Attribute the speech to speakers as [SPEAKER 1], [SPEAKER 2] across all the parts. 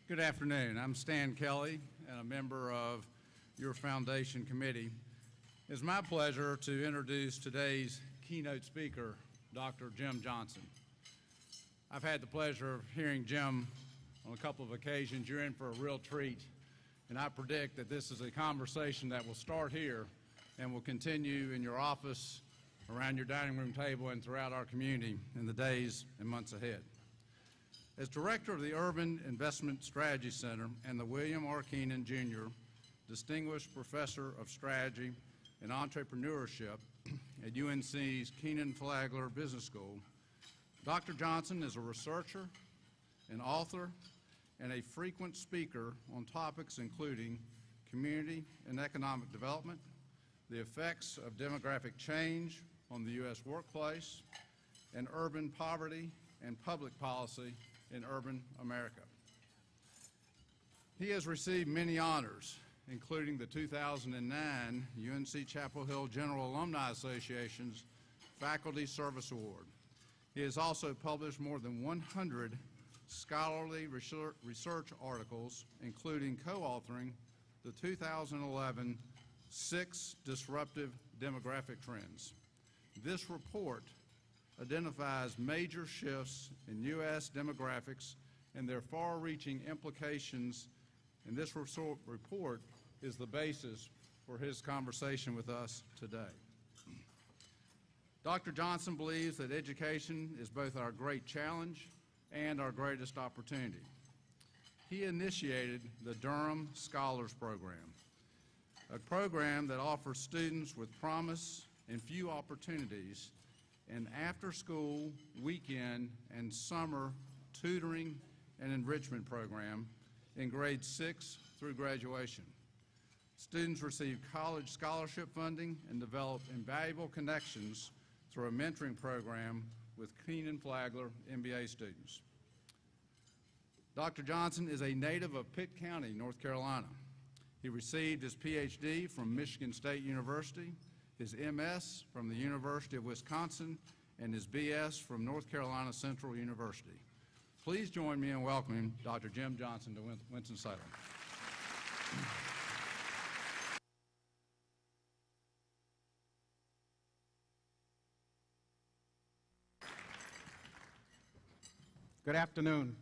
[SPEAKER 1] Good afternoon. I'm Stan Kelly and a member of your foundation committee. It's my pleasure to introduce today's keynote speaker, Dr. Jim Johnson. I've had the pleasure of hearing Jim on a couple of occasions. You're in for a real treat, and I predict that this is a conversation that will start here and will continue in your office, around your dining room table, and throughout our community in the days and months ahead. As director of the Urban Investment Strategy Center and the William R. Kenan, Jr. Distinguished Professor of Strategy and Entrepreneurship at UNC's Kenan-Flagler Business School, Dr. Johnson is a researcher, an author, and a frequent speaker on topics including community and economic development, the effects of demographic change on the U.S. workplace, and urban poverty and public policy in urban America. He has received many honors, including the 2009 UNC Chapel Hill General Alumni Association's Faculty Service Award. He has also published more than 100 scholarly research articles, including co-authoring the 2011 Six Disruptive Demographic Trends. This report identifies major shifts in U.S. demographics and their far-reaching implications, and this report is the basis for his conversation with us today. Dr. Johnson believes that education is both our great challenge and our greatest opportunity. He initiated the Durham Scholars Program, a program that offers students with promise and few opportunities an after-school, weekend, and summer tutoring and enrichment program in grades 6 through graduation. Students receive college scholarship funding and develop invaluable connections through a mentoring program with Kenan-Flagler MBA students. Dr. Johnson is a native of Pitt County, North Carolina. He received his PhD from Michigan State University, his MS from the University of Wisconsin, and his BS from North Carolina Central University. Please join me in welcoming Dr. Jim Johnson to Winston-Salem.
[SPEAKER 2] Good afternoon.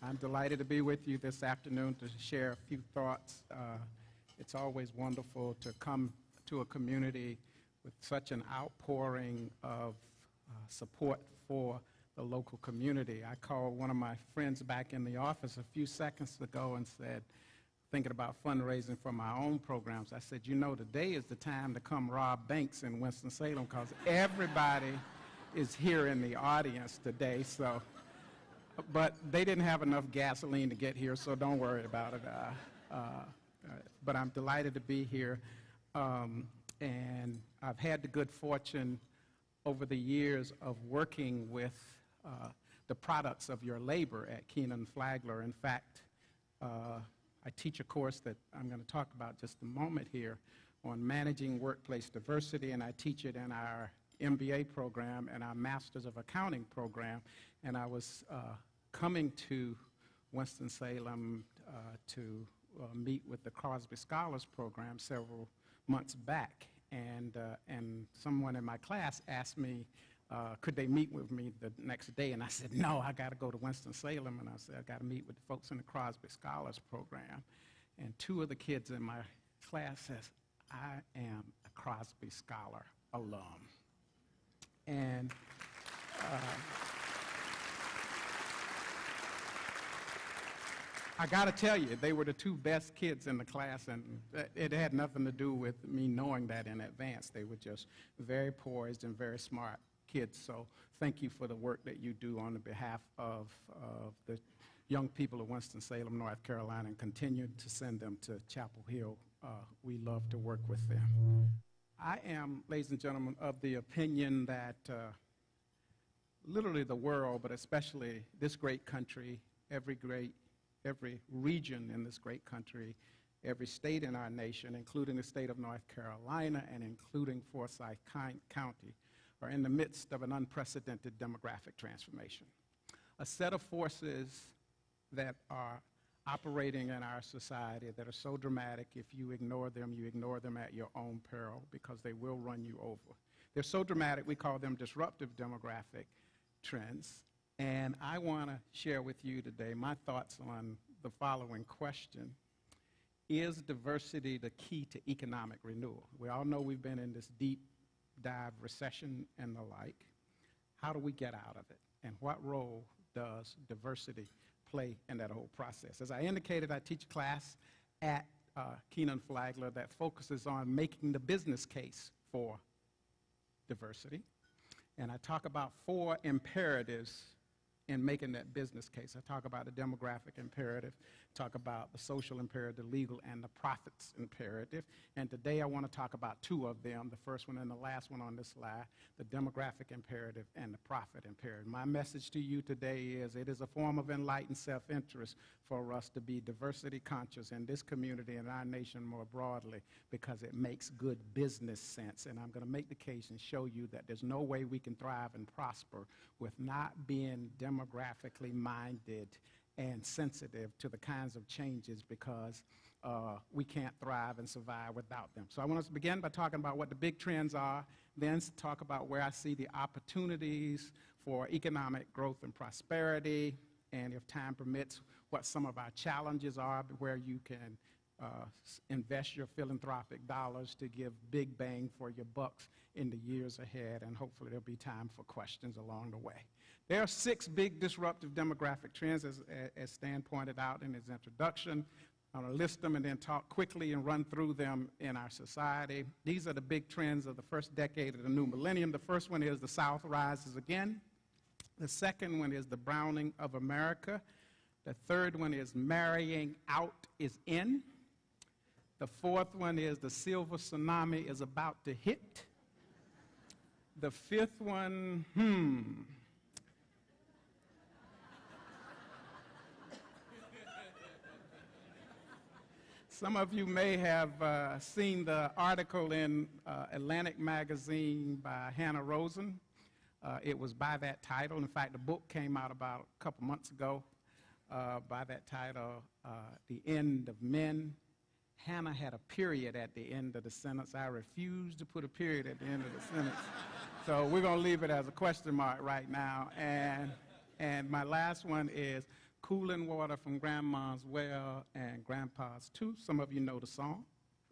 [SPEAKER 2] I'm delighted to be with you this afternoon to share a few thoughts. It's always wonderful to come to a community with such an outpouring of support for the local community. I called one of my friends back in the office a few seconds ago and said, thinking about fundraising for my own programs, I said, you know, today is the time to come rob banks in Winston-Salem because everybody is here in the audience today. So, but they didn't have enough gasoline to get here, so don't worry about it. But I'm delighted to be here. And I've had the good fortune over the years of working with the products of your labor at Kenan-Flagler. In fact, I teach a course that I'm going to talk about just a moment here on managing workplace diversity, and I teach it in our MBA program and our Masters of Accounting program. And I was coming to Winston-Salem to meet with the Crosby Scholars Program several months back, and someone in my class asked me, could they meet with me the next day, and I said, no, I got to go to Winston-Salem, and I said, I got to meet with the folks in the Crosby Scholars Program, and two of the kids in my class says, I am a Crosby Scholar alum, and I got to tell you, they were the two best kids in the class, and it had nothing to do with me knowing that in advance. They were just very poised and very smart kids. So thank you for the work that you do on the behalf of the young people of Winston-Salem, North Carolina, and continue to send them to Chapel Hill. We love to work with them. I am, ladies and gentlemen, of the opinion that literally the world, but especially this great country, every region in this great country, every state in our nation, including the state of North Carolina and including Forsyth County, are in the midst of an unprecedented demographic transformation. A set of forces that are operating in our society that are so dramatic, if you ignore them at your own peril because they will run you over. They're so dramatic, we call them disruptive demographic trends. And I want to share with you today my thoughts on the following question. Is diversity the key to economic renewal? We all know we've been in this deep dive recession and the like. How do we get out of it? And what role does diversity play in that whole process? As I indicated, I teach a class at Kenan-Flagler that focuses on making the business case for diversity. And I talk about 4 imperatives in making that business case. I talk about the demographic imperative, talk about the social imperative, the legal, and the profits imperative. And today I want to talk about 2 of them, the first one and the last one on this slide, the demographic imperative and the profit imperative. My message to you today is it is a form of enlightened self-interest for us to be diversity conscious in this community and our nation more broadly because it makes good business sense. And I'm going to make the case and show you that there's no way we can thrive and prosper with not being demographically minded and sensitive to the kinds of changes because we can't thrive and survive without them. So I want us to begin by talking about what the big trends are, then talk about where I see the opportunities for economic growth and prosperity, and if time permits, what some of our challenges are, where you can invest your philanthropic dollars to give big bang for your bucks in the years ahead, and hopefully there'll be time for questions along the way. There are 6 big disruptive demographic trends, as Stan pointed out in his introduction. I'm going to list them and then talk quickly and run through them in our society. These are the big trends of the first decade of the new millennium. The first one is the South rises again. The second one is the browning of America. The third one is marrying out is in. The fourth one is the silver tsunami is about to hit. The fifth one, Some of you may have seen the article in Atlantic magazine by Hannah Rosen. It was by that title. In fact, the book came out about a couple months ago by that title, The End of Men. Hannah had a period at the end of the sentence. I refuse to put a period at the end of the sentence. So we're going to leave it as a question mark right now. And my last one is Cooling Water from Grandma's Well and Grandpa's Too. Some of you know the song.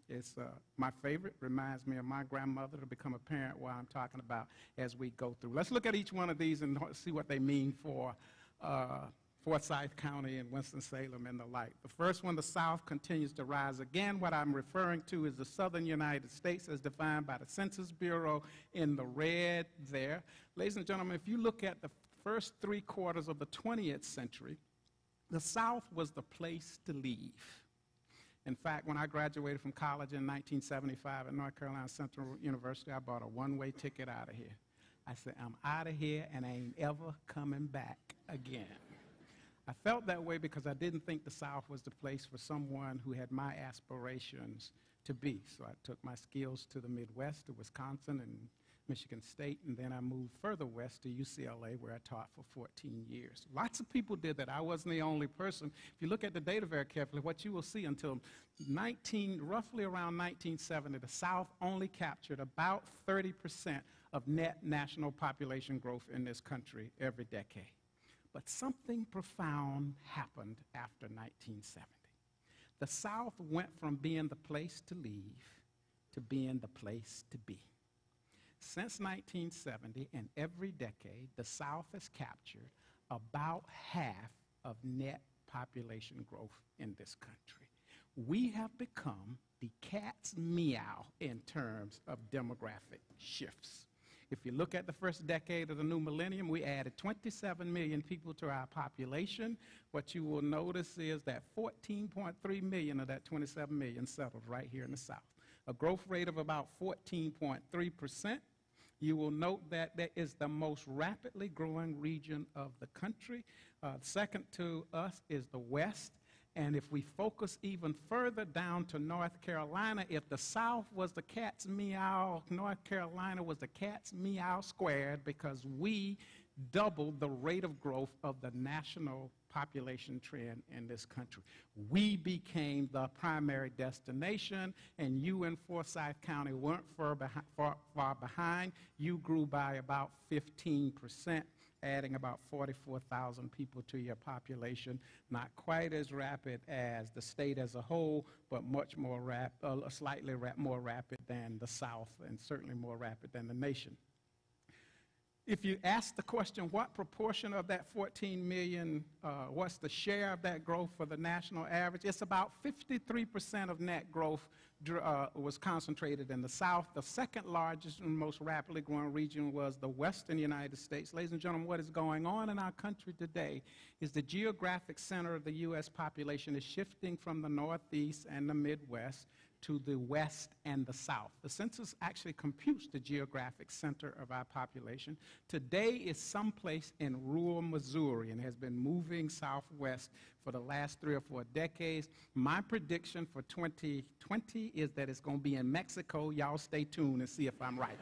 [SPEAKER 2] It's my favorite. Reminds me of my grandmother to become a parent while I'm talking about as we go through. Let's look at each one of these and see what they mean for Forsyth County and Winston-Salem and the like. The first one, the South continues to rise again. What I'm referring to is the southern United States as defined by the Census Bureau in the red there. Ladies and gentlemen, if you look at the first 3 quarters of the 20th century, the South was the place to leave. In fact, when I graduated from college in 1975 at North Carolina Central University, I bought a one-way ticket out of here. I said, I'm out of here and I ain't ever coming back again. I felt that way because I didn't think the South was the place for someone who had my aspirations to be. So I took my skills to the Midwest, to Wisconsin and Michigan State, and then I moved further west to UCLA, where I taught for 14 years. Lots of people did that. I wasn't the only person. If you look at the data very carefully, what you will see until roughly around 1970, the South only captured about 30% of net national population growth in this country every decade. But something profound happened after 1970. The South went from being the place to leave to being the place to be. Since 1970, in every decade, the South has captured about half of net population growth in this country. We have become the cat's meow in terms of demographic shifts. If you look at the first decade of the new millennium, we added 27 million people to our population. What you will notice is that 14.3 million of that 27 million settled right here in the South. A growth rate of about 14.3%. You will note that that is the most rapidly growing region of the country. Second to us is the West. And if we focus even further down to North Carolina, if the South was the cat's meow, North Carolina was the cat's meow squared because we doubled the rate of growth of the national population trend in this country. We became the primary destination, and you in Forsyth County weren't far behind. You grew by about 15%, adding about 44,000 people to your population. Not quite as rapid as the state as a whole, but much more slightly more rapid than the South, and certainly more rapid than the nation. If you ask the question, what proportion of that 14 million, what's the share of that growth for the national average? It's about 53% of net growth was concentrated in the South. The second largest and most rapidly growing region was the Western United States. Ladies and gentlemen, what is going on in our country today is the geographic center of the U.S. population is shifting from the Northeast and the Midwest to the West and the South. The census actually computes the geographic center of our population. Today is someplace in rural Missouri and has been moving southwest for the last 3 or 4 decades. My prediction for 2020 is that it's going to be in Mexico. Y'all stay tuned and see if I'm right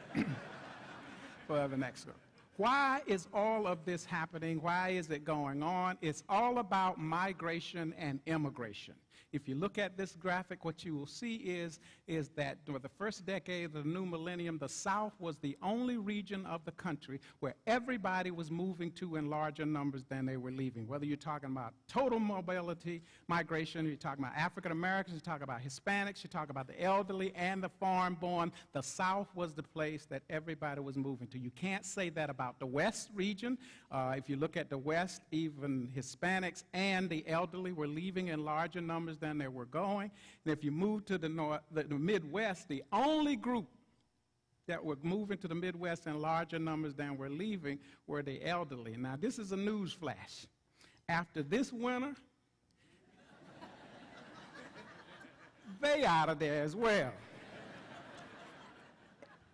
[SPEAKER 2] for the next one. Why is all of this happening? Why is it going on? It's all about migration and immigration. If you look at this graphic, what you will see is that for the first decade of the new millennium, the South was the only region of the country where everybody was moving to in larger numbers than they were leaving. Whether you're talking about total mobility, migration, you're talking about African Americans, you're talking about Hispanics, you're talking about the elderly and the foreign-born, the South was the place that everybody was moving to. You can't say that about the West region. If you look at the West, even Hispanics and the elderly were leaving in larger numbers than they were going. And if you move to the Midwest, the only group that were moving to the Midwest in larger numbers than were leaving were the elderly. Now, this is a news flash. After this winter, they out of there as well.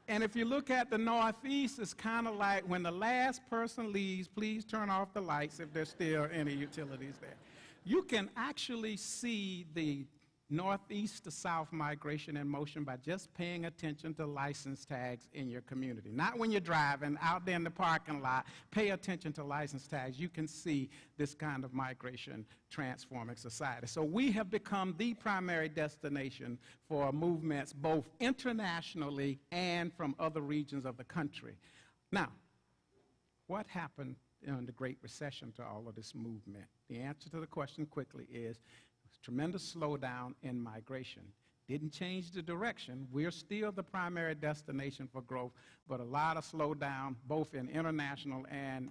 [SPEAKER 2] And if you look at the Northeast, it's kind of like when the last person leaves, please turn off the lights if there's still any utilities there. You can actually see the Northeast to South migration in motion by just paying attention to license tags in your community. Not when you're driving out there in the parking lot. Pay attention to license tags. You can see this kind of migration transforming society. So we have become the primary destination for movements both internationally and from other regions of the country. Now, what happened in the Great Recession to all of this movement? The answer to the question quickly is tremendous slowdown in migration. Didn't change the direction. We're still the primary destination for growth, but a lot of slowdown both in international and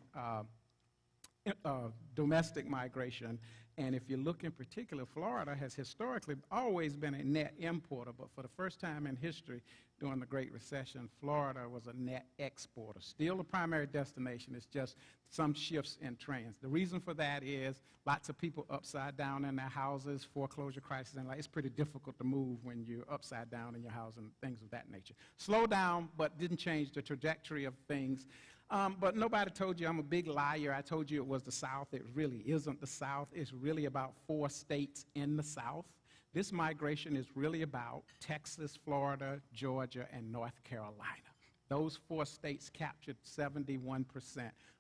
[SPEAKER 2] domestic migration. And if you look in particular, Florida has historically always been a net importer, but for the first time in history during the Great Recession, Florida was a net exporter. Still the primary destination, it's just some shifts in trends. The reason for that is lots of people upside down in their houses, foreclosure crisis, and it's pretty difficult to move when you're upside down in your house and things of that nature. Slow down, but didn't change the trajectory of things. But nobody told you I'm a big liar. I told you it was the South. It really isn't the South. It's really about 4 states in the South. This migration is really about Texas, Florida, Georgia, and North Carolina. Those 4 states captured 71%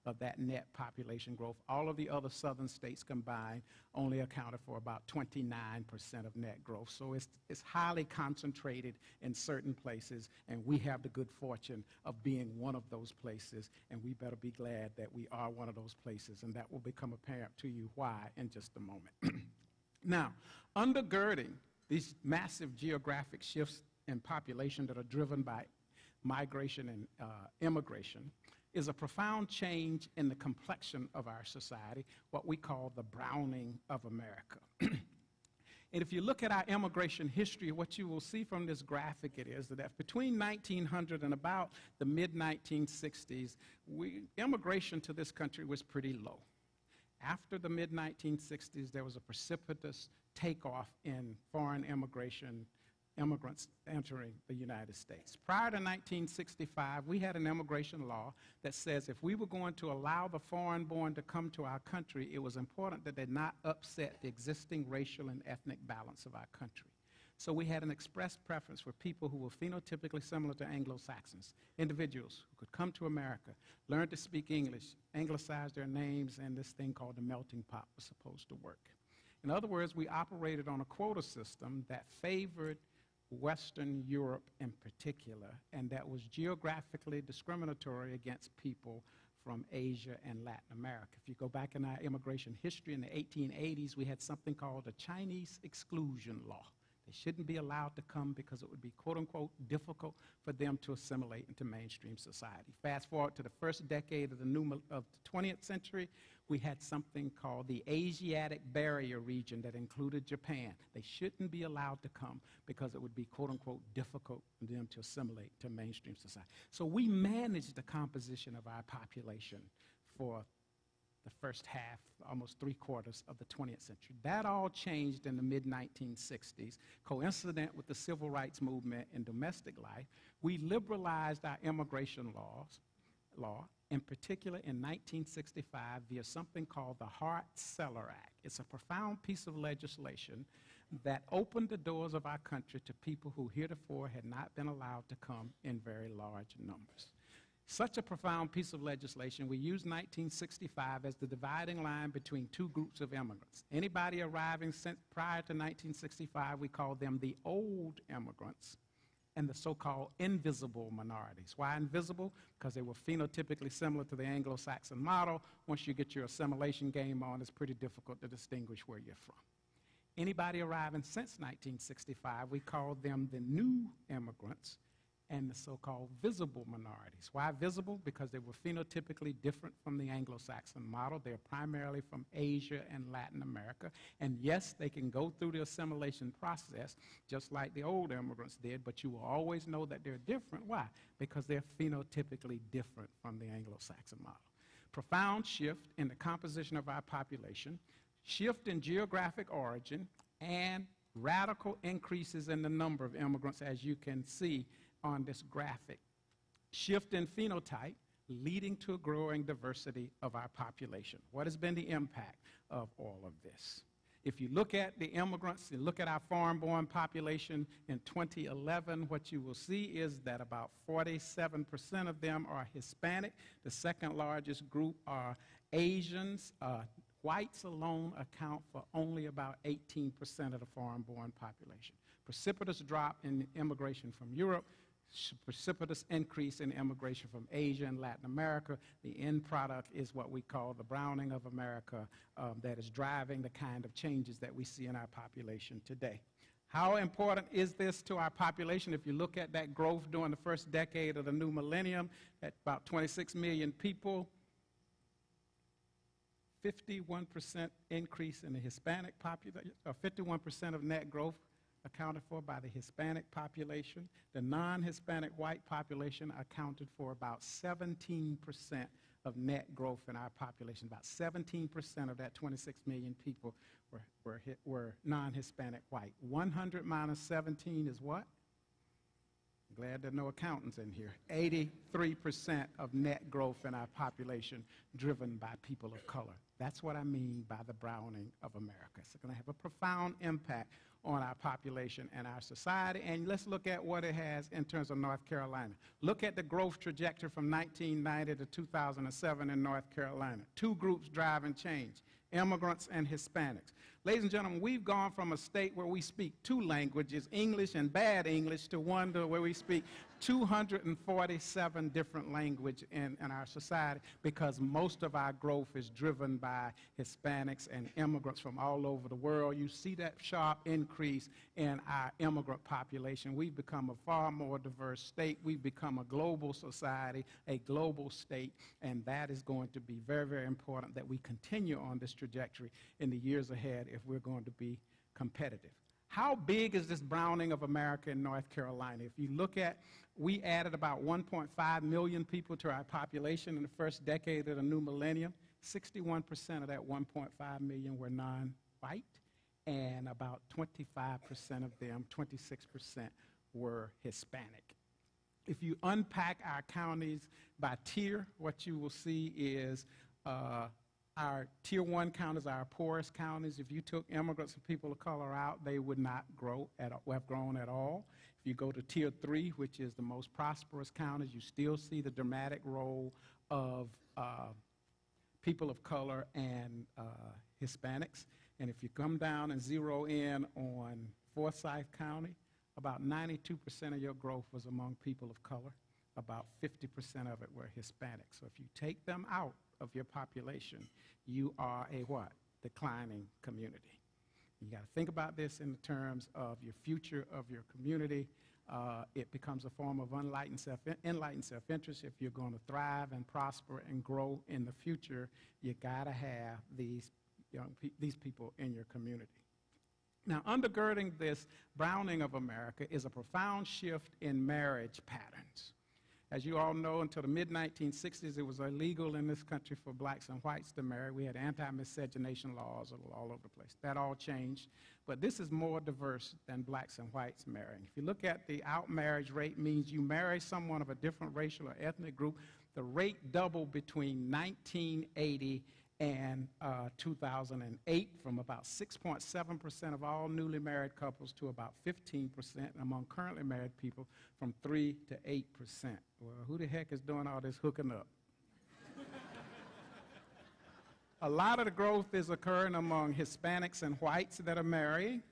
[SPEAKER 2] of that net population growth. All of the other southern states combined only accounted for about 29% of net growth. So it's highly concentrated in certain places, and we have the good fortune of being one of those places, and we better be glad that we are one of those places, and that will become apparent to you why in just a moment. Now, undergirding these massive geographic shifts in population that are driven by migration and immigration is a profound change in the complexion of our society, what we call the browning of America. And if you look at our immigration history, what you will see from this graphic is that between 1900 and about the mid-1960s, immigration to this country was pretty low. After the mid-1960s, there was a precipitous takeoff in foreign immigrants entering the United States. Prior to 1965, we had an immigration law that says if we were going to allow the foreign-born to come to our country, it was important that they not upset the existing racial and ethnic balance of our country. So we had an express preference for people who were phenotypically similar to Anglo-Saxons, individuals who could come to America, learn to speak English, anglicize their names, and this thing called the melting pot was supposed to work. In other words, we operated on a quota system that favored Western Europe in particular, and that was geographically discriminatory against people from Asia and Latin America. If you go back in our immigration history in the 1880s, we had something called the Chinese exclusion law. They shouldn't be allowed to come because it would be, quote unquote, difficult for them to assimilate into mainstream society. Fast forward to the first decade of the 20th century, we had something called the Asiatic Barrier region that included Japan. They shouldn't be allowed to come because it would be, quote unquote, difficult for them to assimilate to mainstream society. So we managed the composition of our population for the first half, almost 3/4 of the 20th century. That all changed in the mid-1960s. Coincident with the civil rights movement in domestic life, we liberalized our immigration law, in particular in 1965 via something called the Hart-Celler Act. It's a profound piece of legislation that opened the doors of our country to people who heretofore had not been allowed to come in very large numbers. Such a profound piece of legislation, we used 1965 as the dividing line between two groups of immigrants. Anybody arriving prior to 1965, we called them the old immigrants, and the so-called invisible minorities. Why invisible? Because they were phenotypically similar to the Anglo-Saxon model. Once you get your assimilation game on, it's pretty difficult to distinguish where you're from. Anybody arriving since 1965, we called them the new immigrants, and the so-called visible minorities. Why visible? Because they were phenotypically different from the Anglo-Saxon model. They're primarily from Asia and Latin America. And yes, they can go through the assimilation process just like the old immigrants did, but you will always know that they're different. Why? Because they're phenotypically different from the Anglo-Saxon model. Profound shift in the composition of our population, shift in geographic origin, and radical increases in the number of immigrants, as you can see on this graphic. Shift in phenotype leading to a growing diversity of our population. What has been the impact of all of this? If you look at the immigrants and look at our foreign-born population in 2011, what you will see is that about 47% of them are Hispanic. The second largest group are Asians. Whites alone account for only about 18% of the foreign-born population. Precipitous drop in immigration from Europe, precipitous increase in immigration from Asia and Latin America. The end product is what we call the browning of America that is driving the kind of changes that we see in our population today. How important is this to our population? If you look at that growth during the first decade of the new millennium, at about 26 million people, 51% increase in the Hispanic population, 51% of net growth accounted for by the Hispanic population. The non-Hispanic white population accounted for about 17% of net growth in our population. About 17% of that 26 million people were non-Hispanic white. 100 minus 17 is what? Glad there are no accountants in here. 83% of net growth in our population driven by people of color. That's what I mean by the browning of America. It's going to have a profound impact on our population and our society. And let's look at what it has in terms of North Carolina. Look at the growth trajectory from 1990 to 2007 in North Carolina. Two groups driving change, immigrants and Hispanics. Ladies and gentlemen, we've gone from a state where we speak two languages, English and bad English, to one where we speak 247 different languages in our society, because most of our growth is driven by Hispanics and immigrants from all over the world. You see that sharp increase in our immigrant population. We've become a far more diverse state. We've become a global society, a global state, and that is going to be very, very important that we continue on this trajectory in the years ahead if we're going to be competitive. How big is this browning of America in North Carolina? If you look at, we added about 1.5 million people to our population in the first decade of the new millennium. 61% of that 1.5 million were non-white, and about 25% of them, 26%, were Hispanic. If you unpack our counties by tier, what you will see is Our tier 1 counties are our poorest counties. If you took immigrants and people of color out, they would not have grown at all. If you go to tier 3, which is the most prosperous counties, you still see the dramatic role of people of color and Hispanics. And if you come down and zero in on Forsyth County, about 92% of your growth was among people of color. About 50% of it were Hispanic. So if you take them out of your population, you are a what? Declining community. You got to think about this in terms of your future of your community. It becomes a form of enlightened self-interest. If you're going to thrive and prosper and grow in the future, you got to have these people in your community. Now, undergirding this browning of America is a profound shift in marriage patterns. As you all know, until the mid-1960s, it was illegal in this country for blacks and whites to marry. We had anti-miscegenation laws all over the place. That all changed. But this is more diverse than blacks and whites marrying. If you look at the out-marriage rate, means you marry someone of a different racial or ethnic group, the rate doubled between 1980 and 2008, from about 6.7% of all newly married couples to about 15%, and among currently married people from 3 to 8%. Well, who the heck is doing all this hooking up? A lot of the growth is occurring among Hispanics and whites that are marrying,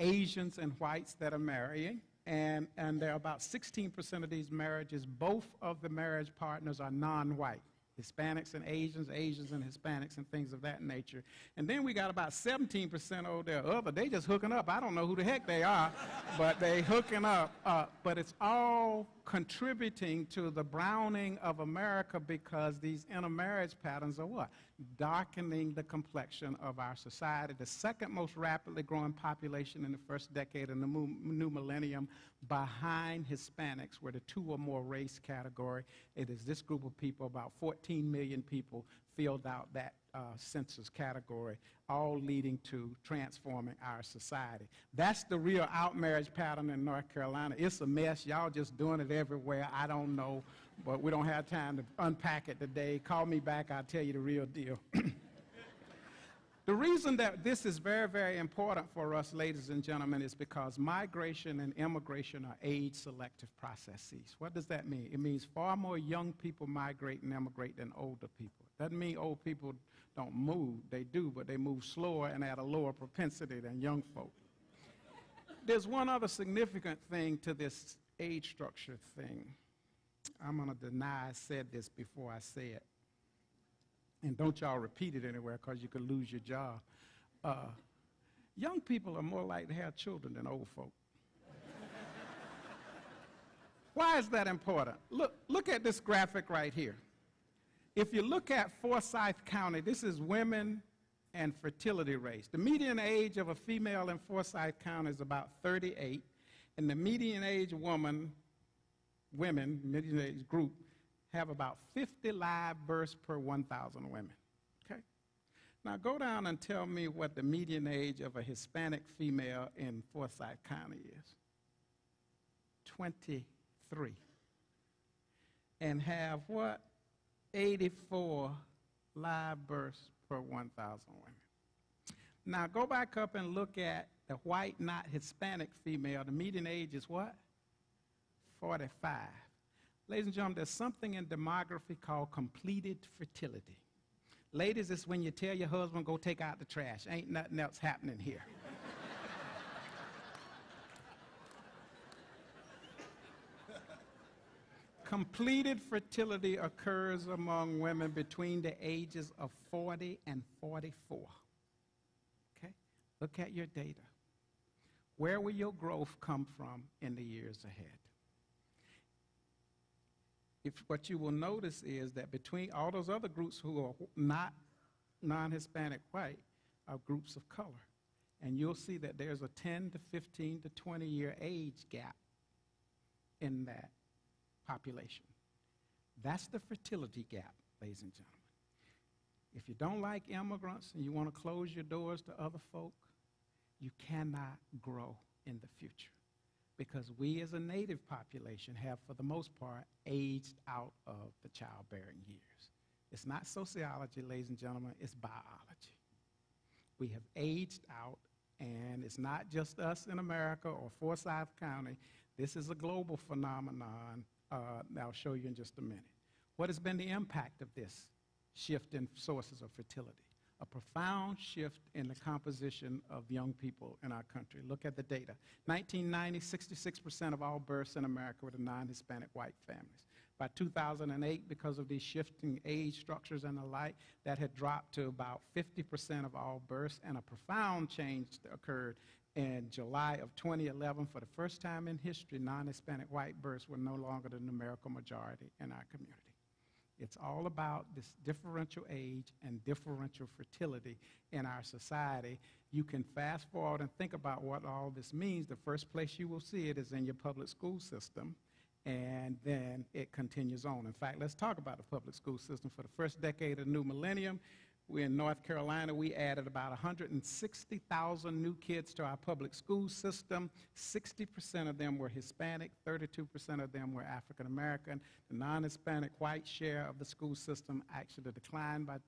[SPEAKER 2] Asians and whites that are marrying, and there are about 16% of these marriages, both of the marriage partners are non-white. Hispanics and Asians, Asians and Hispanics, and things of that nature. And then we got about 17% over there other. They just hooking up. I don't know who the heck they are, but they hooking up. But it's all contributing to the browning of America, because these intermarriage patterns are what? Darkening the complexion of our society. The second most rapidly growing population in the first decade of the new millennium, behind Hispanics, were the 2 or more race category. It is this group of people, about 14 million people, filled out that census category, all leading to transforming our society. That's the real outmarriage pattern in North Carolina. It's a mess. Y'all just doing it everywhere. I don't know, but we don't have time to unpack it today. Call me back. I'll tell you the real deal. The reason that this is very, very important for us, ladies and gentlemen, is because migration and immigration are age-selective processes. What does that mean? It means far more young people migrate and immigrate than older people. Doesn't mean old people don't move. They do, but they move slower and at a lower propensity than young folk. There's one other significant thing to this age structure thing. I'm going to deny I said this before I say it. And don't y'all repeat it anywhere, because you could lose your job. Young people are more likely to have children than old folk. Why is that important? Look at this graphic right here. If you look at Forsyth County, this is women and fertility rates. The median age of a female in Forsyth County is about 38, and the median age women, median age group, have about 50 live births per 1,000 women, okay? Now go down and tell me what the median age of a Hispanic female in Forsyth County is. 23. And have what? 84 live births per 1,000 women. Now go back up and look at the white, not Hispanic female. The median age is what? 45. Ladies and gentlemen, there's something in demography called completed fertility. Ladies, it's when you tell your husband, go take out the trash. Ain't nothing else happening here. Completed fertility occurs among women between the ages of 40 and 44. Okay? Look at your data. Where will your growth come from in the years ahead? What you will notice is that between all those other groups who are not non-Hispanic white are groups of color. And you'll see that there's a 10 to 15 to 20-year age gap in that population. That's the fertility gap, ladies and gentlemen. If you don't like immigrants and you want to close your doors to other folk, you cannot grow in the future, because we as a native population have, for the most part, aged out of the childbearing years. It's not sociology, ladies and gentlemen, it's biology. We have aged out, and it's not just us in America or Forsyth County. This is a global phenomenon that I'll show you in just a minute. What has been the impact of this shift in sources of fertility? A profound shift in the composition of young people in our country. Look at the data. 1990, 66% of all births in America were to non-Hispanic white families. By 2008, because of these shifting age structures and the like, that had dropped to about 50% of all births, and a profound change occurred in July of 2011. For the first time in history, non-Hispanic white births were no longer the numerical majority in our community. It's all about this differential age and differential fertility in our society. You can fast forward and think about what all this means. The first place you will see it is in your public school system, and then it continues on. In fact, let's talk about the public school system. For the first decade of the new millennium, we in North Carolina, we added about 160,000 new kids to our public school system. 60% of them were Hispanic, 32% of them were African American. The non-Hispanic white share of the school system actually declined by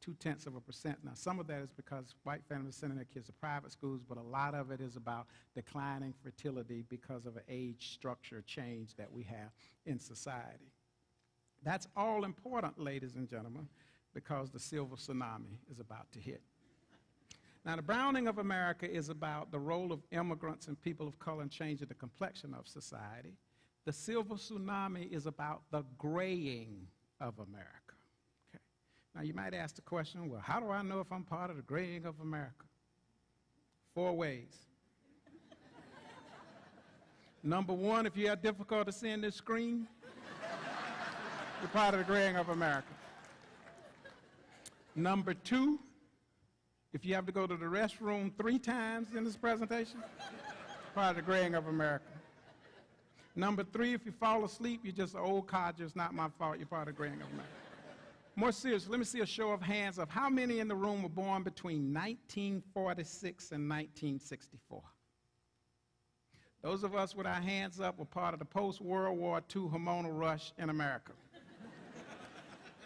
[SPEAKER 2] 0.2%. Now, some of that is because white families are sending their kids to private schools, but a lot of it is about declining fertility because of an age structure change that we have in society. That's all important, ladies and gentlemen, because the silver tsunami is about to hit. Now, the browning of America is about the role of immigrants and people of color in changing the complexion of society. The silver tsunami is about the graying of America. Okay. Now, you might ask the question, well, how do I know if I'm part of the graying of America? 4 ways. Number 1, if you have difficulty seeing this screen, you're part of the graying of America. Number 2, if you have to go to the restroom 3 times in this presentation, part of the graying of America. Number 3, if you fall asleep, you're just an old codger. It's not my fault. You're part of the graying of America. More seriously, let me see a show of hands of how many in the room were born between 1946 and 1964. Those of us with our hands up were part of the post-World War II hormonal rush in America.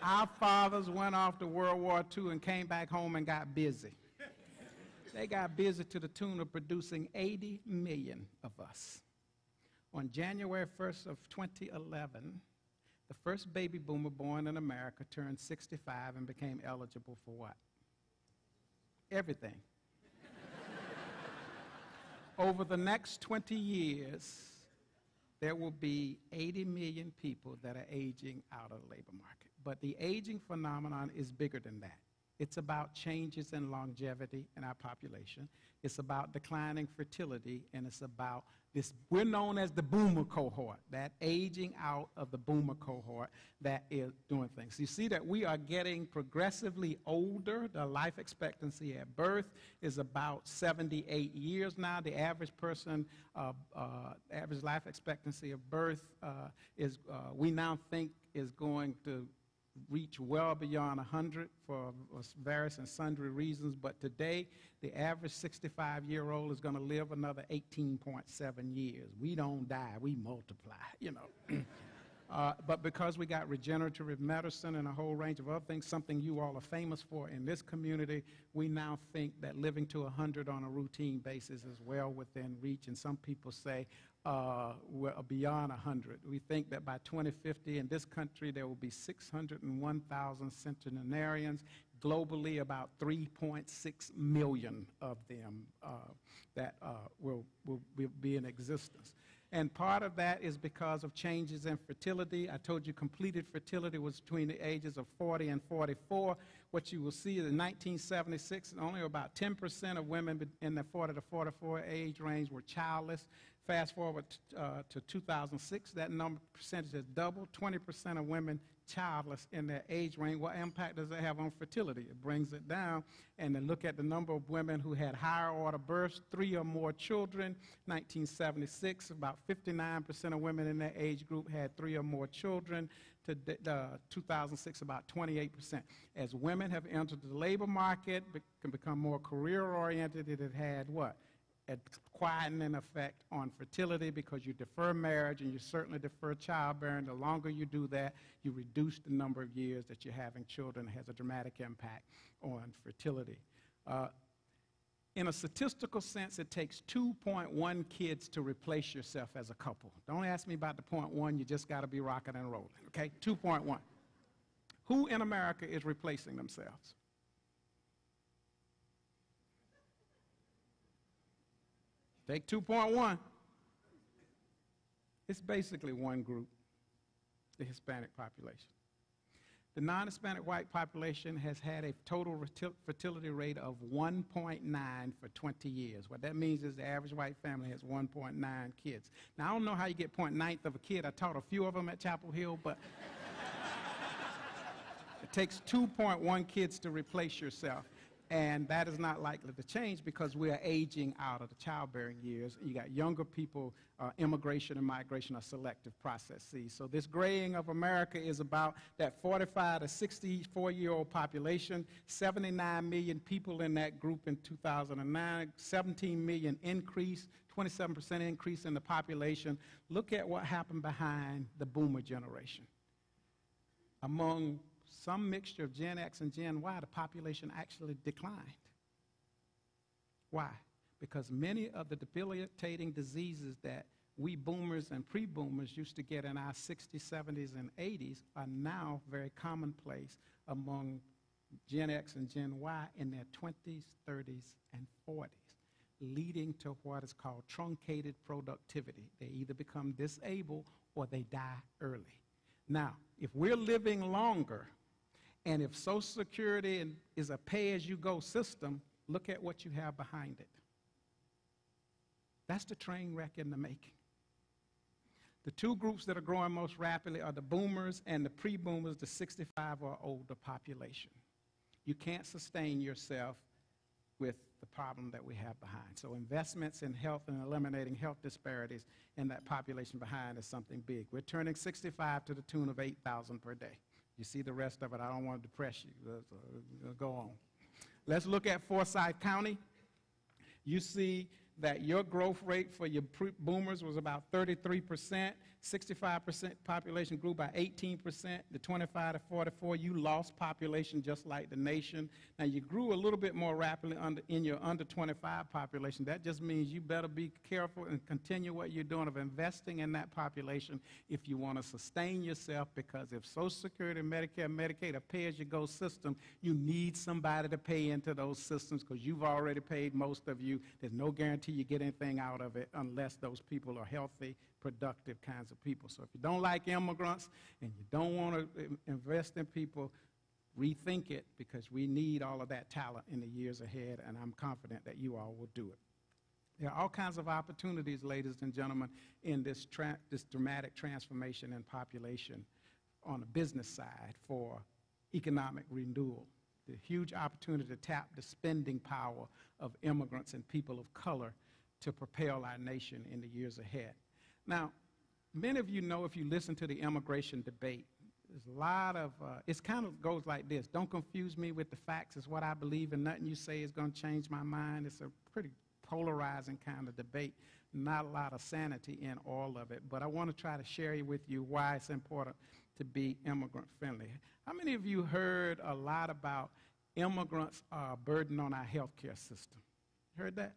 [SPEAKER 2] Our fathers went off to World War II and came back home and got busy. They got busy to the tune of producing 80 million of us. On January 1st of 2011, the first baby boomer born in America turned 65 and became eligible for what? Everything. Over the next 20 years, there will be 80 million people that are aging out of the labor market. But the aging phenomenon is bigger than that. It's about changes in longevity in our population. It's about declining fertility, and it's about this, we're known as the boomer cohort, that aging out of the boomer cohort that is doing things. You see that we are getting progressively older. The life expectancy at birth is about 78 years now. The average person, average life expectancy of birth we now think is going to reach well beyond 100 for various and sundry reasons, but today the average 65-year-old is going to live another 18.7 years. We don't die, we multiply, you know. But because we got regenerative medicine and a whole range of other things, something you all are famous for in this community, we now think that living to 100 on a routine basis is well within reach, and some people say we're beyond 100. We think that by 2050 in this country there will be 601,000 centenarians. Globally, about 3.6 million of them that will be in existence. And part of that is because of changes in fertility. I told you completed fertility was between the ages of 40 and 44. What you will see is in 1976, only about 10% of women in the 40 to 44 age range were childless. Fast forward to 2006, that percentage has doubled. 20% of women childless in their age range. What impact does that have on fertility? It brings it down. And then look at the number of women who had higher order births, 3 or more children. 1976, about 59% of women in that age group had 3 or more children. To 2006, about 28%. As women have entered the labor market, can become more career-oriented, it had had what? a quietening effect on fertility because you defer marriage and you certainly defer childbearing. The longer you do that, you reduce the number of years that you're having children. It has a dramatic impact on fertility. In a statistical sense, it takes 2.1 kids to replace yourself as a couple. Don't ask me about the 0.1, you just got to be rocking and rolling, okay? 2.1. Who in America is replacing themselves? Take 2.1. It's basically one group, the Hispanic population. The non-Hispanic white population has had a total fertility rate of 1.9 for 20 years. What that means is the average white family has 1.9 kids. Now, I don't know how you get 0.9 of a kid. I taught a few of them at Chapel Hill, but it takes 2.1 kids to replace yourself. And that is not likely to change because we are aging out of the childbearing years. You got younger people, immigration and migration are selective processes. So this graying of America is about that 45 to 64-year-old population, 79 million people in that group in 2009, 17 million increase, 27% increase in the population. Look at what happened behind the boomer generation. Among some mixture of Gen X and Gen Y, the population actually declined. Why? Because many of the debilitating diseases that we boomers and pre-boomers used to get in our 60s, 70s, and 80s are now very commonplace among Gen X and Gen Y in their 20s, 30s, and 40s, leading to what is called truncated productivity. They either become disabled or they die early. Now, if we're living longer, and if Social Security is a pay-as-you-go system, look at what you have behind it. That's the train wreck in the making. The two groups that are growing most rapidly are the boomers and the pre-boomers, the 65 or older population. You can't sustain yourself with the problem that we have behind. So investments in health and eliminating health disparities in that population behind is something big. We're turning 65 to the tune of 8,000 per day. You see the rest of it. I don't want to depress you. Let's go on. Let's look at Forsyth County. You see that your growth rate for your boomers was about 33%. 65% population grew by 18%. The 25 to 44, you lost population just like the nation. Now, you grew a little bit more rapidly in your under 25 population. That just means you better be careful and continue what you're doing of investing in that population if you want to sustain yourself, because if Social Security, Medicare, Medicaid are pay-as-you-go system, you need somebody to pay into those systems because you've already paid most of you. There's no guarantee you get anything out of it unless those people are healthy, productive kinds of people. So if you don't like immigrants and you don't want to invest in people, rethink it, because we need all of that talent in the years ahead, and I'm confident that you all will do it. There are all kinds of opportunities, ladies and gentlemen, in this dramatic transformation in population on the business side for economic renewal. The huge opportunity to tap the spending power of immigrants and people of color to propel our nation in the years ahead. Now, many of you know, if you listen to the immigration debate, there's a lot of, it kind of goes like this: don't confuse me with the facts, it's what I believe, and nothing you say is going to change my mind. It's a pretty polarizing kind of debate, not a lot of sanity in all of it, but I want to try to share with you why it's important to be immigrant friendly. How many of you heard a lot about immigrants are a burden on our healthcare system? Heard that?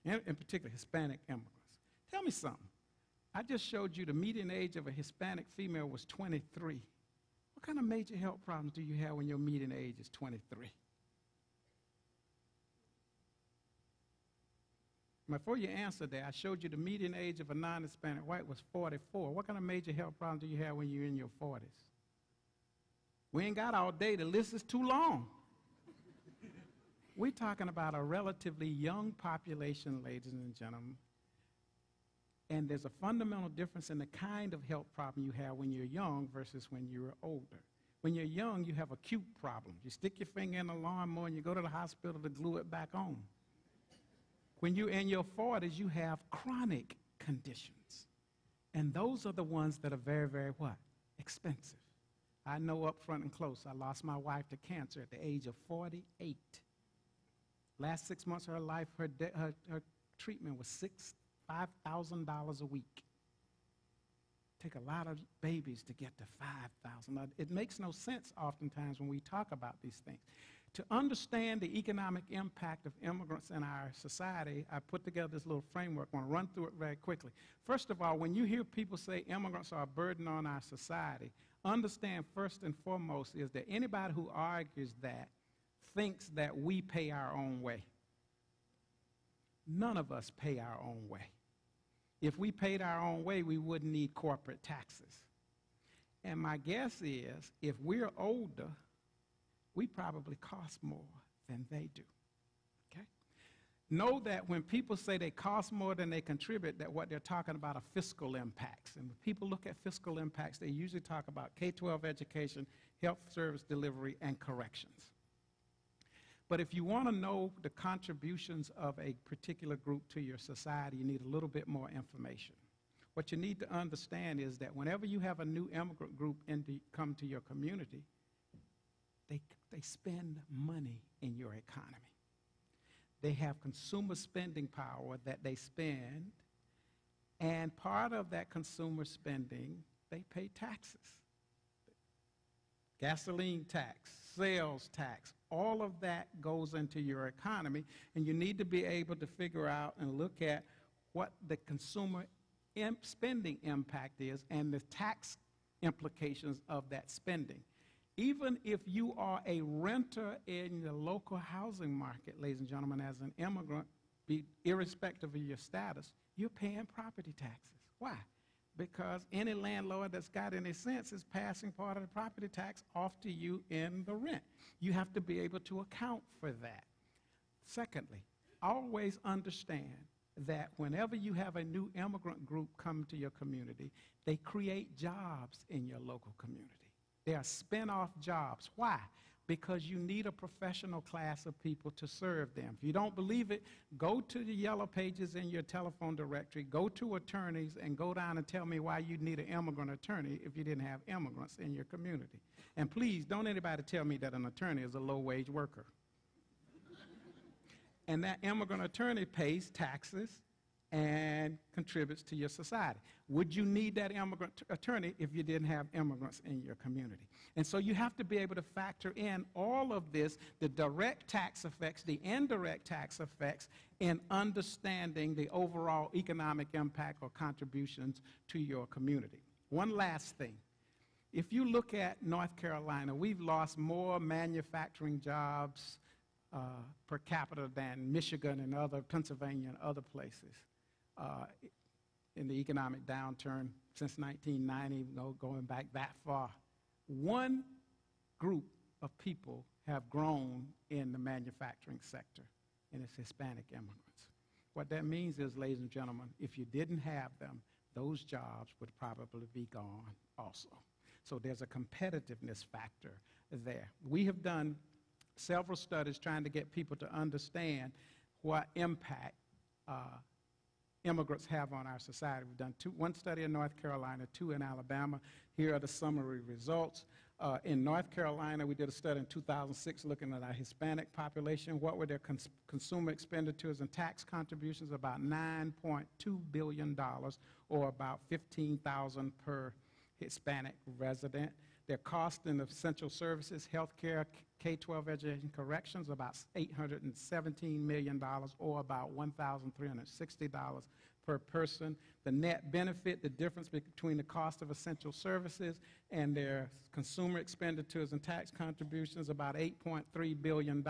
[SPEAKER 2] In particular, Hispanic immigrants. Tell me something. I just showed you the median age of a Hispanic female was 23. What kind of major health problems do you have when your median age is 23? Before you answer that, I showed you the median age of a non-Hispanic white was 44. What kind of major health problems do you have when you're in your 40s? We ain't got all day. The list is too long. We're talking about a relatively young population, ladies and gentlemen, and there's a fundamental difference in the kind of health problem you have when you're young versus when you're older. When you're young, you have acute problems. You stick your finger in the lawnmower and you go to the hospital to glue it back on. When you're in your 40s, you have chronic conditions, and those are the ones that are very, very what? Expensive. I know up front and close, I lost my wife to cancer at the age of 48. Last 6 months of her life, her treatment was $5,000 a week. Take a lot of babies to get to 5,000. It makes no sense oftentimes when we talk about these things. To understand the economic impact of immigrants in our society, I put together this little framework. I want to run through it very quickly. First of all, when you hear people say immigrants are a burden on our society, understand first and foremost is that anybody who argues that thinks that we pay our own way. None of us pay our own way. If we paid our own way, we wouldn't need corporate taxes. And my guess is, if we're older, we probably cost more than they do, okay? Know that when people say they cost more than they contribute, that what they're talking about are fiscal impacts. And when people look at fiscal impacts, they usually talk about K-12 education, health service delivery, and corrections. But if you want to know the contributions of a particular group to your society, you need a little bit more information. What you need to understand is that whenever you have a new immigrant group come to your community, they spend money in your economy. They have consumer spending power that they spend, and part of that consumer spending, they pay taxes. Gasoline tax, sales tax, all of that goes into your economy, and you need to be able to figure out and look at what the consumer spending impact is and the tax implications of that spending. Even if you are a renter in the local housing market, ladies and gentlemen, as an immigrant, irrespective of your status, you're paying property taxes. Why? Because any landlord that's got any sense is passing part of the property tax off to you in the rent. You have to be able to account for that. Secondly, always understand that whenever you have a new immigrant group come to your community, they create jobs in your local community. They are spin-off jobs. Why? Because you need a professional class of people to serve them. If you don't believe it, go to the yellow pages in your telephone directory, go to attorneys, and go down and tell me why you need an immigrant attorney if you didn't have immigrants in your community. And please, don't anybody tell me that an attorney is a low-wage worker. And that immigrant attorney pays taxes and contributes to your society. Would you need that immigrant attorney if you didn't have immigrants in your community? And so you have to be able to factor in all of this, the direct tax effects, the indirect tax effects, in understanding the overall economic impact or contributions to your community. One last thing. If you look at North Carolina, we've lost more manufacturing jobs per capita than Michigan and Pennsylvania and other places. In the economic downturn since 1990, going back that far. One group of people have grown in the manufacturing sector, and it's Hispanic immigrants. What that means is, ladies and gentlemen, if you didn't have them, those jobs would probably be gone also. So there's a competitiveness factor there. We have done several studies trying to get people to understand what impact immigrants have on our society. We've done one study in North Carolina, 2 in Alabama. Here are the summary results. In North Carolina, we did a study in 2006 looking at our Hispanic population. What were their consumer expenditures and tax contributions? About $9.2 billion, or about $15,000 per Hispanic resident. Their cost in essential services, healthcare, K-12 education, corrections, about $817 million, or about $1,360 per person. The net benefit, the difference between the cost of essential services and their consumer expenditures and tax contributions, about $8.3 billion,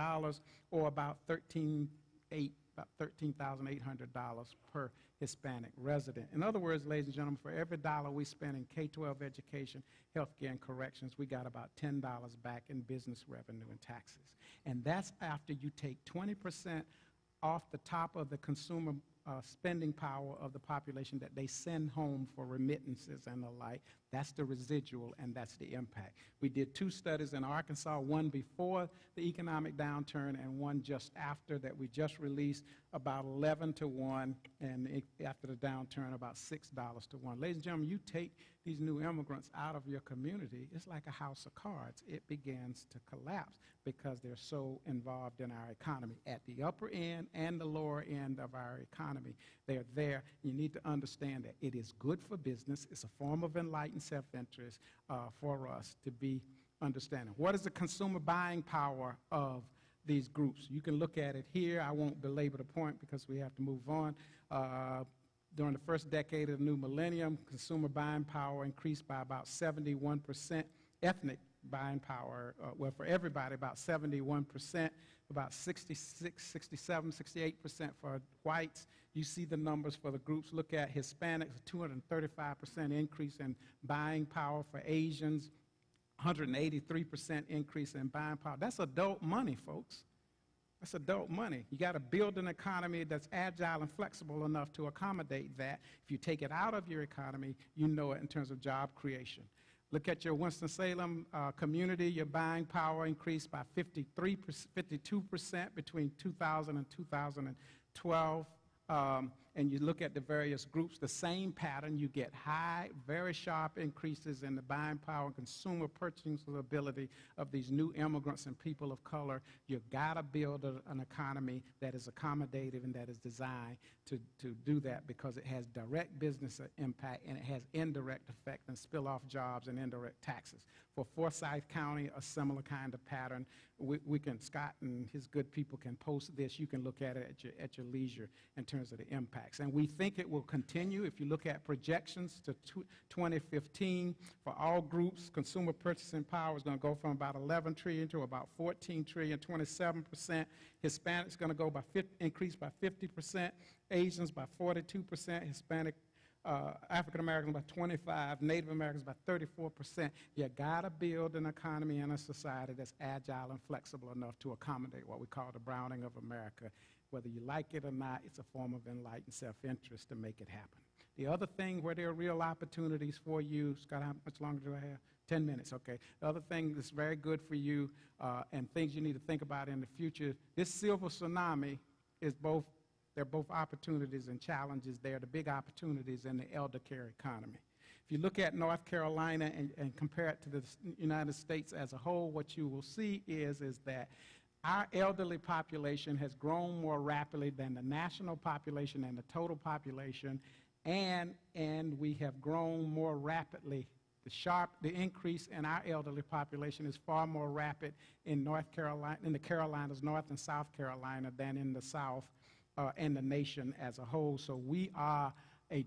[SPEAKER 2] or about $13,800 per Hispanic resident. In other words, ladies and gentlemen, for every dollar we spend in K-12 education, healthcare, and corrections, we got about $10 back in business revenue and taxes. And that's after you take 20% off the top of the consumer spending power of the population that they send home for remittances and the like. That's the residual, and that's the impact. We did 2 studies in Arkansas, one before the economic downturn and one just after, that we just released, about 11 to 1, and after the downturn, about $6 to 1. Ladies and gentlemen, you take these new immigrants out of your community, it's like a house of cards. It begins to collapse because they're so involved in our economy at the upper end and the lower end of our economy. economy. They're there. You need to understand that it is good for business. It's a form of enlightened self-interest for us to be understanding. What is the consumer buying power of these groups? You can look at it here. I won't belabor the point because we have to move on. During the first decade of the new millennium, consumer buying power increased by about 71%. Ethnic buying power, well, for everybody, about 71%, about 66, 67, 68% for whites. You see the numbers for the groups. Look at Hispanics, a 235% increase in buying power. For Asians, 183% increase in buying power. That's adult money, folks. That's adult money. You got to build an economy that's agile and flexible enough to accommodate that. If you take it out of your economy, you know it in terms of job creation. Look at your Winston-Salem community. Your buying power increased by 52% between 2000 and 2012. And you look at the various groups, the same pattern. You get high, very sharp increases in the buying power and consumer purchasing ability of these new immigrants and people of color. You've got to build an economy that is accommodative and that is designed to do that, because it has direct business impact and it has indirect effect and spill-off jobs and indirect taxes. For Forsyth County, a similar kind of pattern. Scott and his good people can post this. You can look at it at your leisure in terms of the impacts. And we think it will continue. If you look at projections to 2015, for all groups, consumer purchasing power is going to go from about 11 trillion to about 14 trillion, 27%. Hispanics going to go increase by 50%. Asians by 42%. Hispanic African Americans by 25%, Native Americans by 34%. You gotta build an economy and a society that's agile and flexible enough to accommodate what we call the browning of America. Whether you like it or not, it's a form of enlightened self-interest to make it happen. The other thing where there are real opportunities for you, Scott, how much longer do I have? 10 minutes, okay. The other thing that's very good for you and things you need to think about in the future, this silver tsunami is they're both opportunities and challenges. They're the big opportunities in the elder care economy. If you look at North Carolina and compare it to the United States as a whole, what you will see is that our elderly population has grown more rapidly than the national population and the total population, and we have grown more rapidly. The increase in our elderly population is far more rapid in North Carolina, in the Carolinas, North and South Carolina, than in the South and the nation as a whole. So we are a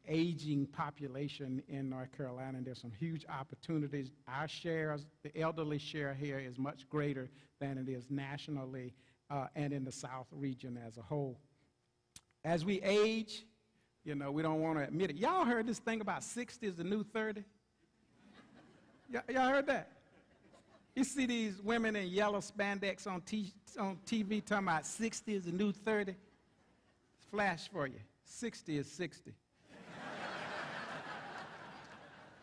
[SPEAKER 2] aging population in North Carolina, and there's some huge opportunities. Our shares, the elderly share here is much greater than it is nationally and in the South region as a whole. As we age, you know, we don't want to admit it. Y'all heard this thing about 60 is the new 30? Y'all heard that? You see these women in yellow spandex on TV talking about 60 is the new 30. Flash for you. 60 is 60.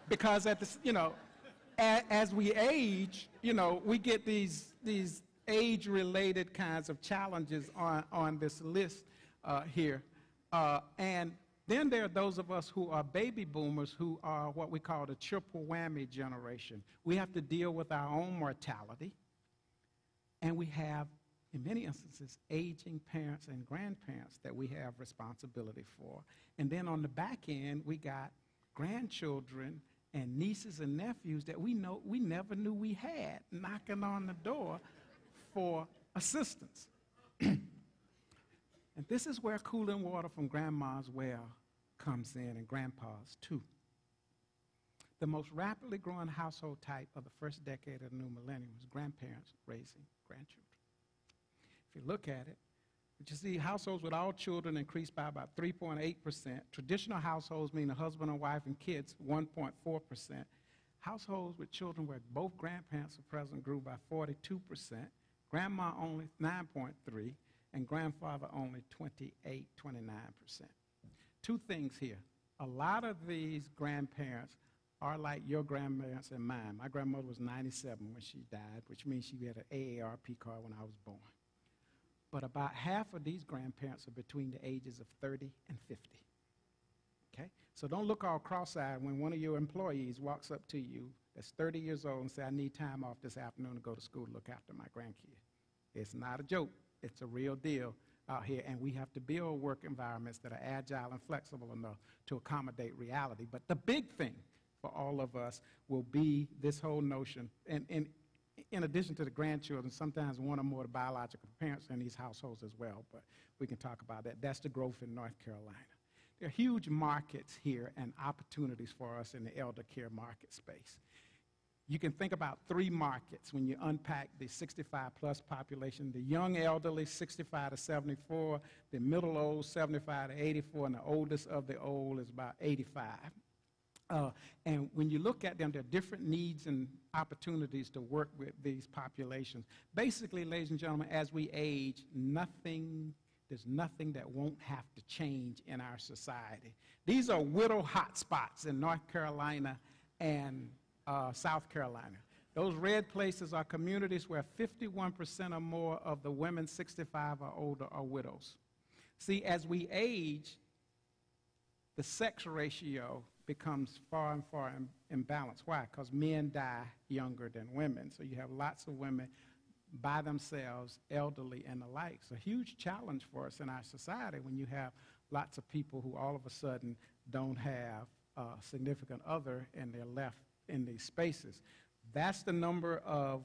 [SPEAKER 2] Because as we age, we get these age-related kinds of challenges on this list here. And then there are those of us who are baby boomers who are what we call the triple whammy generation. We have to deal with our own mortality, and we have, in many instances, aging parents and grandparents that we have responsibility for. And then on the back end, we got grandchildren and nieces and nephews that we never knew we had knocking on the door for assistance. And this is where cooling water from grandma's well comes in, and grandpa's too. The most rapidly growing household type of the first decade of the new millennium was grandparents raising grandchildren. If you look at it, you see households with all children increased by about 3.8%. Traditional households, meaning a husband and wife and kids, 1.4%. Households with children where both grandparents are present grew by 42%. Grandma only 9.3%. And grandfather only 28, 29%. Two things here. A lot of these grandparents are like your grandparents and mine. My grandmother was 97 when she died, which means she had an AARP card when I was born. But about half of these grandparents are between the ages of 30 and 50. Okay? So don't look all cross-eyed when one of your employees walks up to you that's 30 years old and says, I need time off this afternoon to go to school to look after my grandkid. It's not a joke. It's a real deal out here, and we have to build work environments that are agile and flexible enough to accommodate reality. But the big thing for all of us will be this whole notion, and in addition to the grandchildren, sometimes one or more of the biological parents in these households as well, but we can talk about that. That's the growth in North Carolina. There are huge markets here and opportunities for us in the elder care market space. You can think about 3 markets when you unpack the 65-plus population: the young elderly, 65 to 74, the middle old, 75 to 84, and the oldest of the old is about 85. And when you look at them, there are different needs and opportunities to work with these populations. Basically, ladies and gentlemen, as we age, there's nothing that won't have to change in our society. These are widow hotspots in North Carolina and South Carolina. Those red places are communities where 51% or more of the women 65 or older are widows. See, as we age, the sex ratio becomes far and far imbalanced. Why? Because men die younger than women. So you have lots of women by themselves, elderly and the like. It's a huge challenge for us in our society when you have lots of people who all of a sudden don't have a significant other and they're left in these spaces. That's the number of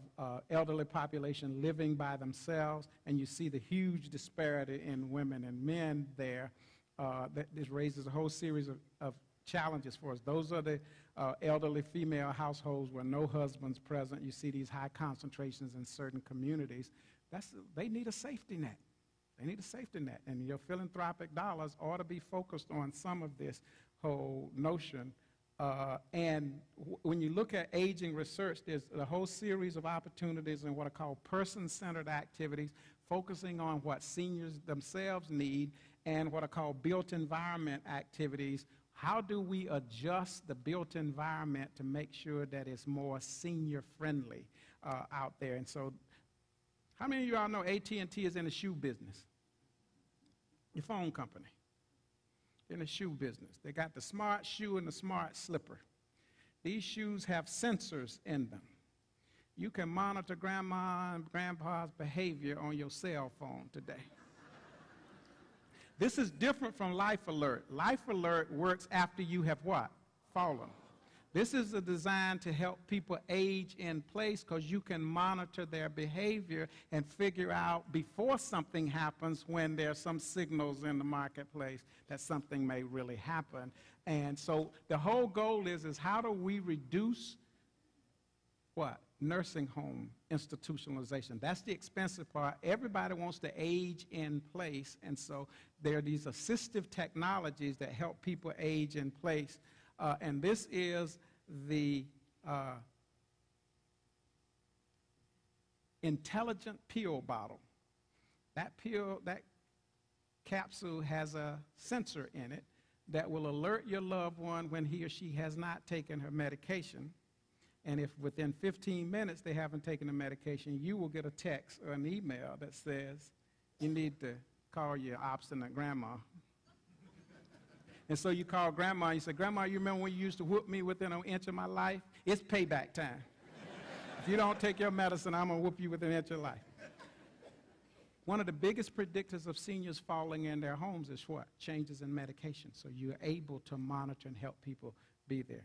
[SPEAKER 2] elderly population living by themselves, and you see the huge disparity in women and men there. This raises a whole series of challenges for us. Those are the elderly female households where no husband's present. You see these high concentrations in certain communities. They need a safety net. They need a safety net, and your philanthropic dollars ought to be focused on some of this whole notion. When you look at aging research, there's a whole series of opportunities in what are called person-centered activities, focusing on what seniors themselves need, and what are called built environment activities. How do we adjust the built environment to make sure that it's more senior-friendly out there? And so, how many of you all know AT&T is in the shoe business? Your phone company. In the shoe business. They got the smart shoe and the smart slipper. These shoes have sensors in them. You can monitor grandma and grandpa's behavior on your cell phone today. This is different from Life Alert. Life Alert works after you have what? Fallen. This is designed to help people age in place because you can monitor their behavior and figure out before something happens when there are some signals in the marketplace that something may really happen. And so the whole goal is how do we reduce what? Nursing home institutionalization. That's the expensive part. Everybody wants to age in place, and so there are these assistive technologies that help people age in place. And this is the intelligent pill bottle. That capsule has a sensor in it that will alert your loved one when he or she has not taken her medication. And if within 15 minutes they haven't taken the medication, you will get a text or an email that says, you need to call your obstinate grandma. And so you call grandma and you say, Grandma, you remember when you used to whoop me within an inch of my life? It's payback time. If you don't take your medicine, I'm going to whoop you within an inch of life. One of the biggest predictors of seniors falling in their homes is what? Changes in medication. So you're able to monitor and help people be there.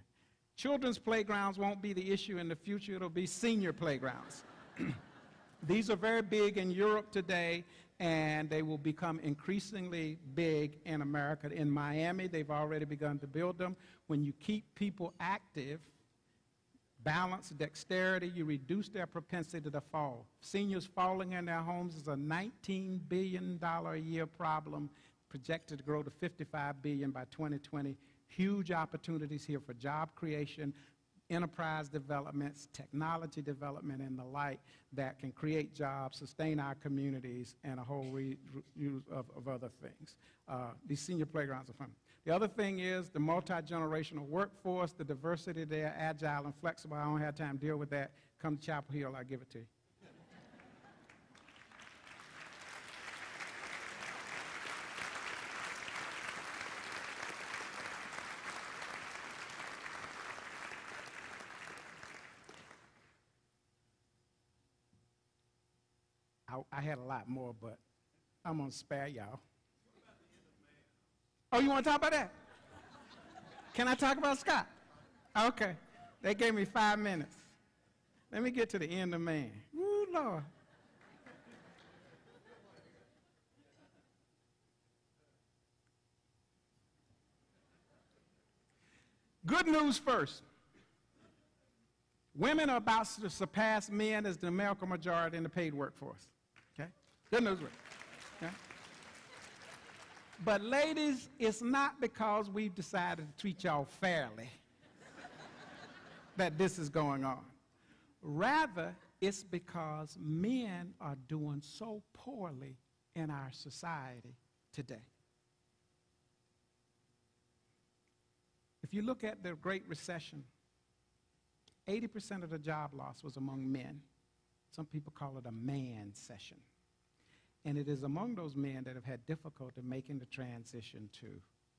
[SPEAKER 2] Children's playgrounds won't be the issue in the future. It'll be senior playgrounds. These are very big in Europe today, and they will become increasingly big in America. In Miami, they've already begun to build them. When you keep people active, balance, dexterity, you reduce their propensity to fall. Seniors falling in their homes is a $19 billion a year problem, projected to grow to $55 billion by 2020. Huge opportunities here for job creation, enterprise developments, technology development, and the like that can create jobs, sustain our communities, and a whole use of other things. These senior playgrounds are fun. The other thing is the multi-generational workforce, the diversity there, agile and flexible. I don't have time to deal with that. Come to Chapel Hill, I'll give it to you. I had a lot more, but I'm going to spare y'all. Oh, you want to talk about that? Can I talk about Scott? Okay. They gave me 5 minutes. Let me get to the end of man. Woo, Lord. Good news first. Women are about to surpass men as the numerical majority in the paid workforce. Okay? Good news. Okay? But ladies, it's not because we've decided to treat y'all fairly that this is going on. Rather, it's because men are doing so poorly in our society today. If you look at the Great Recession, 80% of the job loss was among men. Some people call it a man-cession. And it is among those men that have had difficulty making the transition to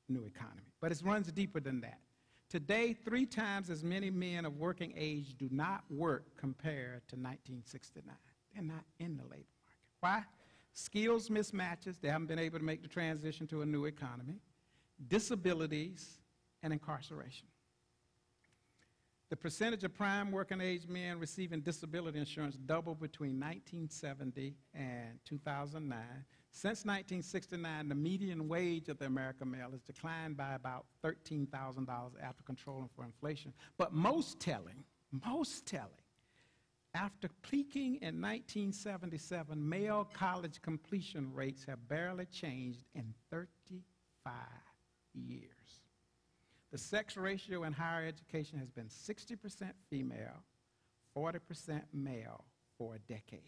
[SPEAKER 2] new economy. But it runs deeper than that. Today, 3 times as many men of working age do not work compared to 1969. They're not in the labor market. Why? Skills mismatches. They haven't been able to make the transition to a new economy. Disabilities and incarceration. The percentage of prime working age men receiving disability insurance doubled between 1970 and 2009. Since 1969, the median wage of the American male has declined by about $13,000 after controlling for inflation. But most telling, after peaking in 1977, male college completion rates have barely changed in 35 years. The sex ratio in higher education has been 60% female, 40% male for a decade.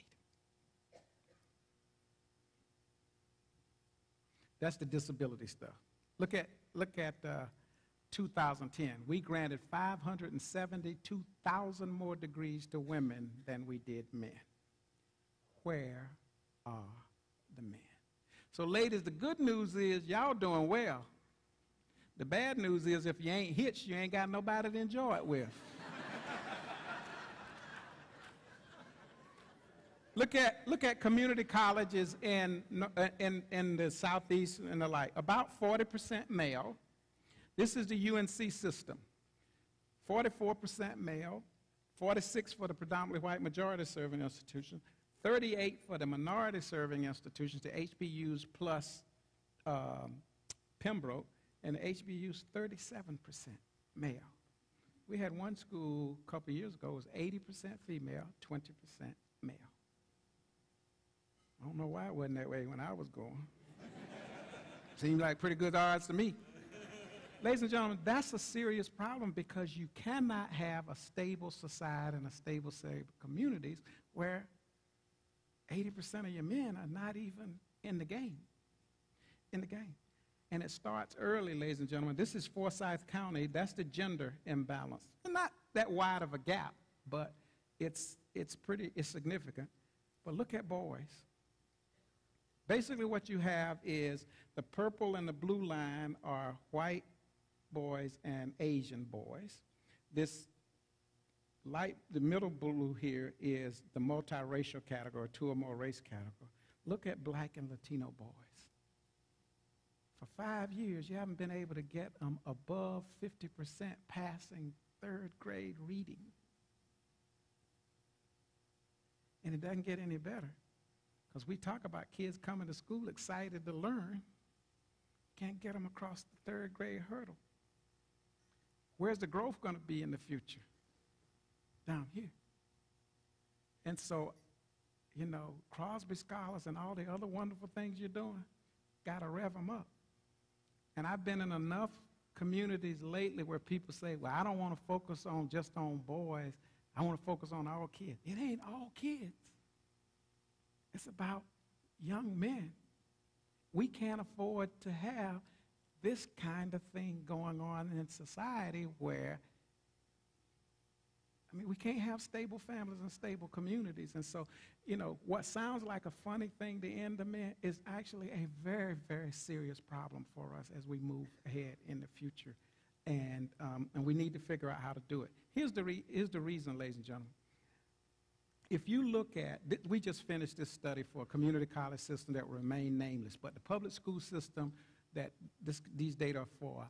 [SPEAKER 2] That's the disability stuff. Look at 2010. We granted 572,000 more degrees to women than we did men. Where are the men? So ladies, the good news is y'all doing well. The bad news is if you ain't hitched, you ain't got nobody to enjoy it with. Look at community colleges in the Southeast and the like. About 40% male. This is the UNC system. 44% male, 46 for the predominantly white majority serving institutions, 38 for the minority serving institutions, the HBUs plus Pembroke, and the HBU's 37% male. We had one school a couple years ago, it was 80% female, 20% male. I don't know why it wasn't that way when I was going. Seemed like pretty good odds to me. Ladies and gentlemen, that's a serious problem because you cannot have a stable society and a stable communities where 80% of your men are not even in the game. And it starts early, ladies and gentlemen. This is Forsyth County. That's the gender imbalance. Not that wide of a gap, but it's significant. But look at boys. Basically what you have is the purple and the blue line are white boys and Asian boys. The middle blue here is the multiracial category, 2 or more race category. Look at black and Latino boys. For 5 years, you haven't been able to get them above 50% passing 3rd grade reading. And it doesn't get any better because we talk about kids coming to school excited to learn, can't get them across the 3rd grade hurdle. Where's the growth going to be in the future? Down here. And so, you know, Crosby Scholars and all the other wonderful things you're doing, got to rev them up. And I've been in enough communities lately where people say, well, I don't want to focus on just on boys. I want to focus on all kids. It ain't all kids. It's about young men. We can't afford to have this kind of thing going on in society where, I mean, we can't have stable families and stable communities. And so, you know, what sounds like a funny thing to end the men is actually a very, very serious problem for us as we move ahead in the future. And we need to figure out how to do it. Here's the reason, ladies and gentlemen. if you look at, we just finished this study for a community college system that will remain nameless, but the public school system that these data are for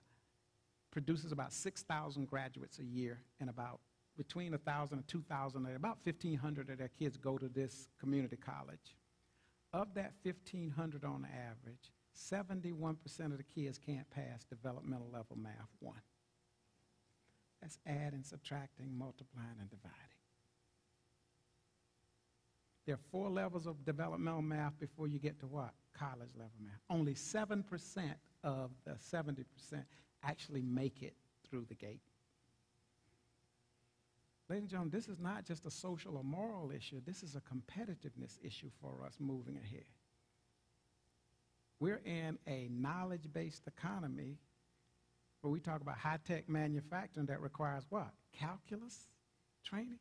[SPEAKER 2] produces about 6,000 graduates a year, and about between 1,000 and 2,000, about 1,500 of their kids go to this community college. Of that 1,500 on average, 71% of the kids can't pass developmental level math 1. That's adding, subtracting, multiplying, and dividing. There are 4 levels of developmental math before you get to what? College level math. Only 7% of the 70% actually make it through the gate. Ladies and gentlemen, this is not just a social or moral issue. This is a competitiveness issue for us moving ahead. We're in a knowledge-based economy where we talk about high-tech manufacturing that requires what? Calculus training?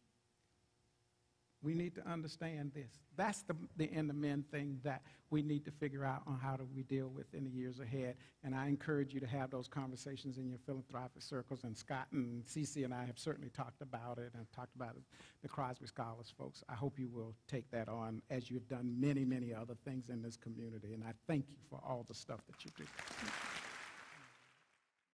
[SPEAKER 2] We need to understand this. That's the end-to-end thing that we need to figure out on how do we deal with in the years ahead. And I encourage you to have those conversations in your philanthropic circles. And Scott and Cece and I have certainly talked about it and talked about it, the Crosby Scholars folks. I hope you will take that on as you've done many, many other things in this community. And I thank you for all the stuff that you do.